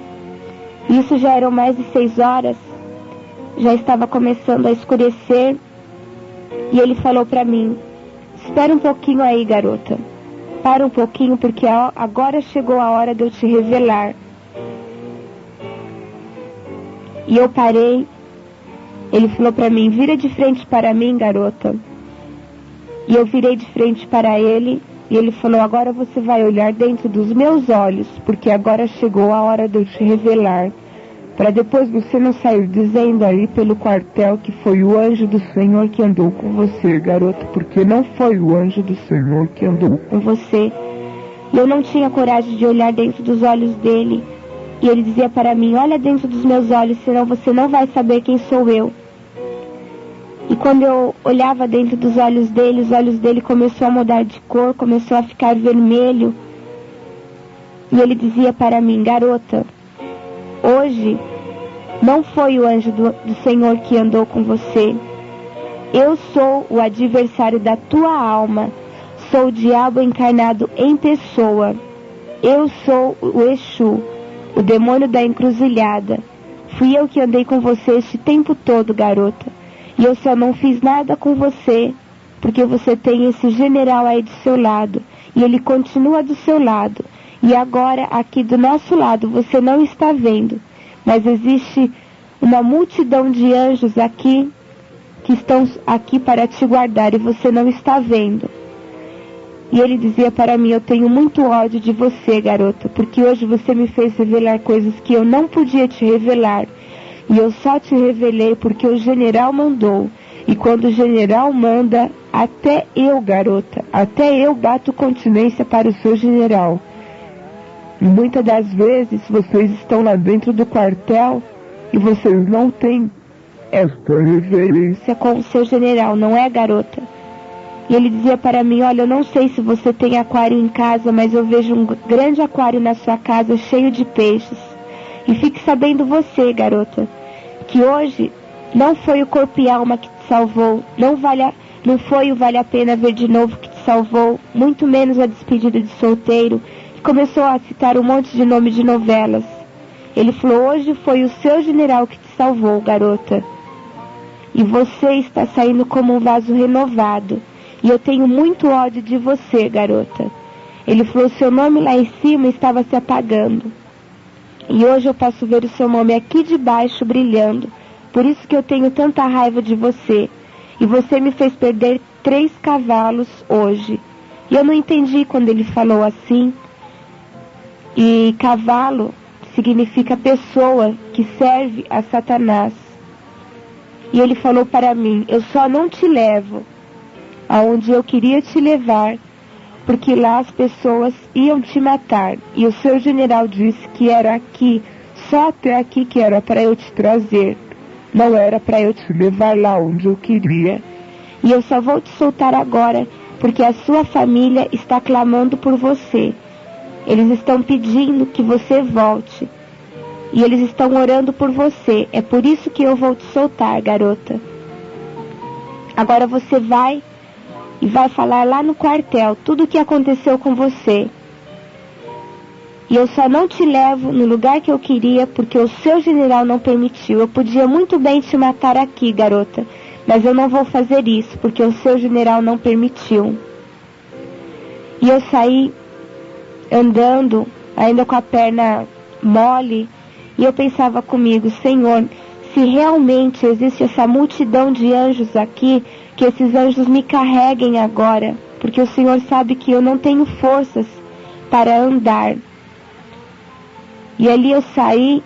B: Isso já eram mais de 6 horas. Já estava começando a escurecer. E ele falou para mim, espera um pouquinho aí, garota. Para um pouquinho, porque agora chegou a hora de eu te revelar. E eu parei. Ele falou para mim, vira de frente para mim, garota. E eu virei de frente para ele. E ele falou, agora você vai olhar dentro dos meus olhos, porque agora chegou a hora de eu te revelar. Para depois você não sair dizendo aí pelo quartel que foi o anjo do Senhor que andou com você, garota, porque não foi o anjo do Senhor que andou com você. E eu não tinha coragem de olhar dentro dos olhos dele. E ele dizia para mim, olha dentro dos meus olhos, senão você não vai saber quem sou eu. E quando eu olhava dentro dos olhos dele, os olhos dele começou a mudar de cor, começou a ficar vermelho. E ele dizia para mim, garota, hoje não foi o anjo do Senhor que andou com você. Eu sou o adversário da tua alma. Sou o diabo encarnado em pessoa. Eu sou o Exu, o demônio da encruzilhada. Fui eu que andei com você este tempo todo, garota. E eu só não fiz nada com você, porque você tem esse general aí do seu lado. E ele continua do seu lado. E agora, aqui do nosso lado, você não está vendo. Mas existe uma multidão de anjos aqui, que estão aqui para te guardar, e você não está vendo. E ele dizia para mim, eu tenho muito ódio de você, garota, porque hoje você me fez revelar coisas que eu não podia te revelar. E eu só te revelei porque o general mandou. E quando o general manda, até eu, garota, até eu bato continência para o seu general. E muitas das vezes vocês estão lá dentro do quartel e vocês não têm esta reverência com o seu general, não é, garota? E ele dizia para mim, olha, eu não sei se você tem aquário em casa, mas eu vejo um grande aquário na sua casa cheio de peixes. E fique sabendo você, garota, que hoje não foi o corpo e alma que te salvou, não foi o vale a pena ver de novo que te salvou, muito menos a despedida de solteiro, que começou a citar um monte de nome de novelas. Ele falou, hoje foi o seu general que te salvou, garota. E você está saindo como um vaso renovado. E eu tenho muito ódio de você, garota. Ele falou, seu nome lá em cima estava se apagando. E hoje eu posso ver o seu nome aqui de baixo brilhando. Por isso que eu tenho tanta raiva de você. E você me fez perder 3 cavalos hoje. E eu não entendi quando ele falou assim. E cavalo significa pessoa que serve a Satanás. E ele falou para mim, eu só não te levo aonde eu queria te levar, porque lá as pessoas iam te matar. E o seu general disse que era aqui, só até aqui que era para eu te trazer. Não era para eu te levar lá onde eu queria. E eu só vou te soltar agora, porque a sua família está clamando por você. Eles estão pedindo que você volte. E eles estão orando por você. É por isso que eu vou te soltar, garota. Agora você vai e vai falar lá no quartel tudo o que aconteceu com você. E eu só não te levo no lugar que eu queria porque o seu general não permitiu. Eu podia muito bem te matar aqui, garota, mas eu não vou fazer isso porque o seu general não permitiu. E eu saí andando, ainda com a perna mole, e eu pensava comigo, Senhor, se realmente existe essa multidão de anjos aqui, que esses anjos me carreguem agora, porque o Senhor sabe que eu não tenho forças para andar. E ali eu saí,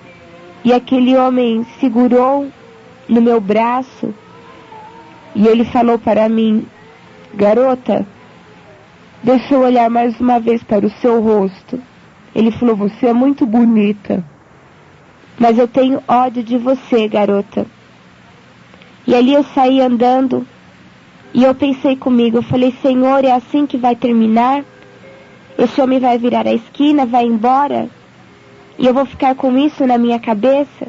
B: e aquele homem segurou no meu braço, e ele falou para mim, garota, deixa eu olhar mais uma vez para o seu rosto. Ele falou, você é muito bonita, mas eu tenho ódio de você, garota. E ali eu saí andando, e eu pensei comigo, eu falei, Senhor, é assim que vai terminar? esse homem vai virar a esquina, vai embora, e eu vou ficar com isso na minha cabeça.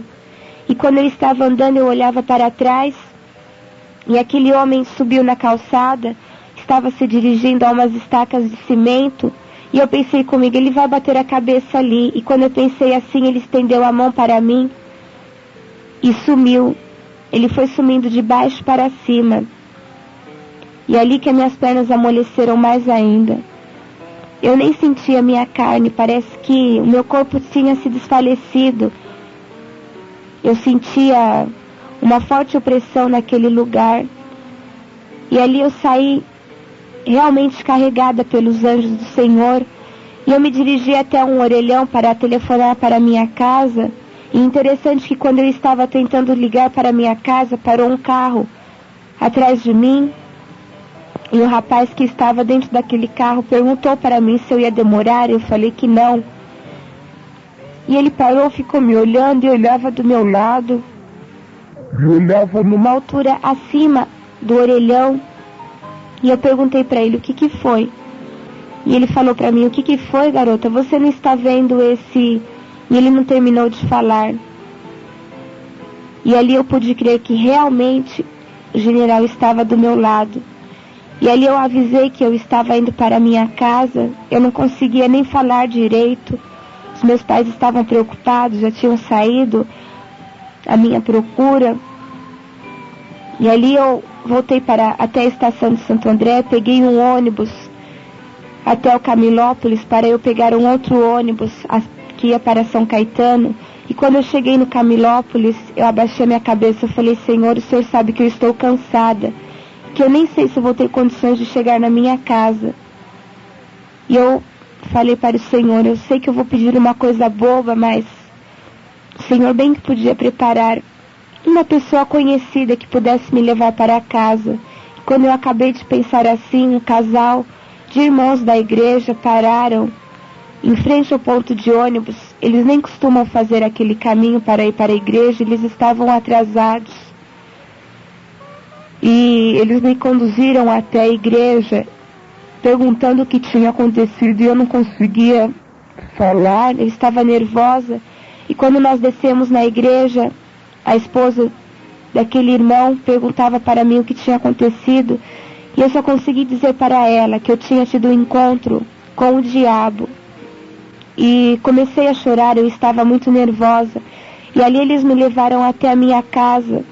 B: E quando eu estava andando, eu olhava para trás, e aquele homem subiu na calçada, estava se dirigindo a umas estacas de cimento, e eu pensei comigo, ele vai bater a cabeça ali. E quando eu pensei assim, ele estendeu a mão para mim e sumiu. Ele foi sumindo de baixo para cima. E ali que as minhas pernas amoleceram mais ainda. Eu nem sentia a minha carne, parece que o meu corpo tinha se desfalecido. Eu sentia uma forte opressão naquele lugar. E ali eu saí realmente carregada pelos anjos do Senhor, e eu me dirigi até um orelhão para telefonar para minha casa. E interessante que quando eu estava tentando ligar para minha casa, parou um carro atrás de mim, e o rapaz que estava dentro daquele carro perguntou para mim se eu ia demorar. Eu falei que não, e ele parou, ficou me olhando, e olhava do meu lado, eu olhava numa altura acima do orelhão. E eu perguntei para ele o que foi. E ele falou para mim, o que foi, garota? Você não está vendo esse... E ele não terminou de falar. E ali eu pude crer que realmente o general estava do meu lado. E ali eu avisei que eu estava indo para a minha casa. Eu não conseguia nem falar direito. Os meus pais estavam preocupados, já tinham saído à minha procura. E ali eu voltei até a estação de Santo André, peguei um ônibus até o Camilópolis para eu pegar um outro ônibus que ia para São Caetano. E quando eu cheguei no Camilópolis, eu abaixei minha cabeça, eu falei, Senhor, o Senhor sabe que eu estou cansada, que eu nem sei se eu vou ter condições de chegar na minha casa. E eu falei para o Senhor, eu sei que eu vou pedir uma coisa boba, mas o Senhor bem que podia preparar uma pessoa conhecida que pudesse me levar para casa. E quando eu acabei de pensar assim, um casal de irmãos da igreja pararam em frente ao ponto de ônibus. Eles nem costumam fazer aquele caminho para ir para a igreja, eles estavam atrasados. E eles me conduziram até a igreja, perguntando o que tinha acontecido, e eu não conseguia falar, eu estava nervosa. E quando nós descemos na igreja, a esposa daquele irmão perguntava para mim o que tinha acontecido, e eu só consegui dizer para ela que eu tinha tido um encontro com o diabo. E comecei a chorar, eu estava muito nervosa. E ali eles me levaram até a minha casa.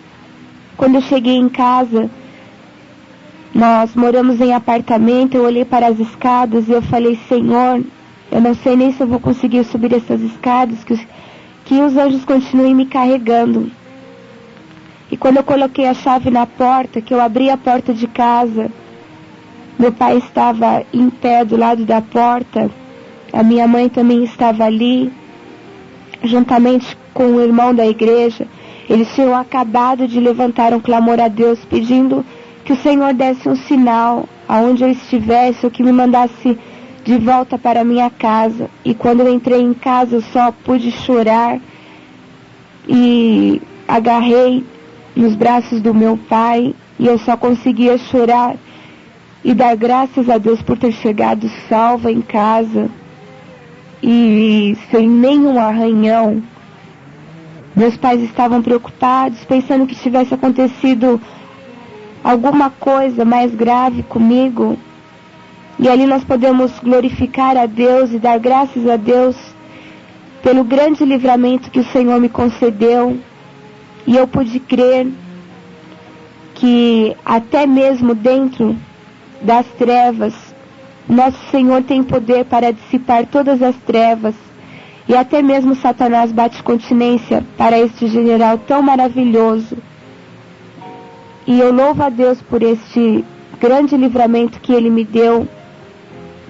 B: Quando eu cheguei em casa, nós moramos em apartamento, eu olhei para as escadas e eu falei, Senhor, eu não sei nem se eu vou conseguir subir essas escadas, que os anjos continuem me carregando. E quando eu coloquei a chave na porta, que eu abri a porta de casa, meu pai estava em pé do lado da porta, a minha mãe também estava ali, juntamente com o irmão da igreja. Eles tinham acabado de levantar um clamor a Deus, pedindo que o Senhor desse um sinal aonde eu estivesse, ou que me mandasse de volta para a minha casa. E quando eu entrei em casa, eu só pude chorar e agarrei nos braços do meu pai, e eu só conseguia chorar e dar graças a Deus por ter chegado salva em casa e sem nenhum arranhão. Meus pais estavam preocupados, pensando que tivesse acontecido alguma coisa mais grave comigo. E ali nós podemos glorificar a Deus e dar graças a Deus pelo grande livramento que o Senhor me concedeu. E eu pude crer que até mesmo dentro das trevas, nosso Senhor tem poder para dissipar todas as trevas. E até mesmo Satanás bate continência para este general tão maravilhoso. E eu louvo a Deus por este grande livramento que Ele me deu,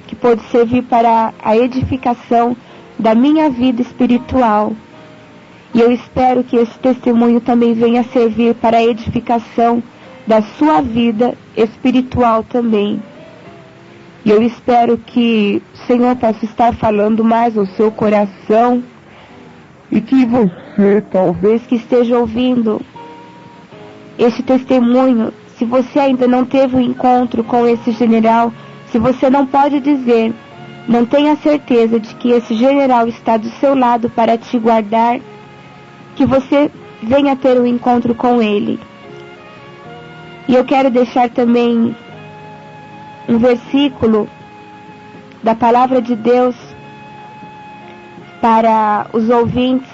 B: que pôde servir para a edificação da minha vida espiritual. E eu espero que esse testemunho também venha servir para a edificação da sua vida espiritual também. E eu espero que o Senhor possa estar falando mais ao seu coração, e que você, talvez que esteja ouvindo este testemunho, se você ainda não teve um encontro com esse general, se você não pode dizer Mantenha a certeza de que esse general está do seu lado para te guardar, que você venha ter um encontro com ele. E eu quero deixar também um versículo da palavra de Deus para os ouvintes,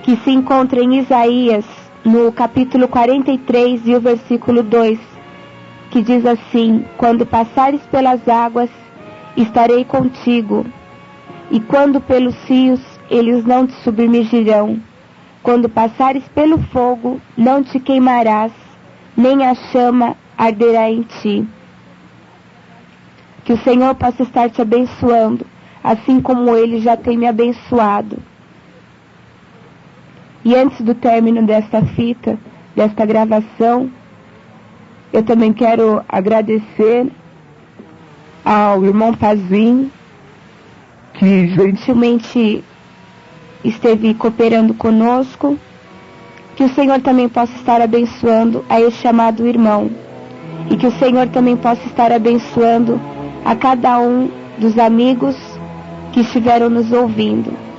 B: que se encontra em Isaías, no capítulo 43 e o versículo 2, que diz assim: quando passares pelas águas, estarei contigo, e quando pelos rios, eles não te submergirão. Quando passares pelo fogo, não te queimarás, nem a chama arderá em ti. Que o Senhor possa estar te abençoando, assim como Ele já tem me abençoado. E antes do término desta fita, desta gravação, eu também quero agradecer ao irmão Pazim, que gentilmente esteve cooperando conosco. Que o Senhor também possa estar abençoando a este amado irmão. E que o Senhor também possa estar abençoando a cada um dos amigos que estiveram nos ouvindo.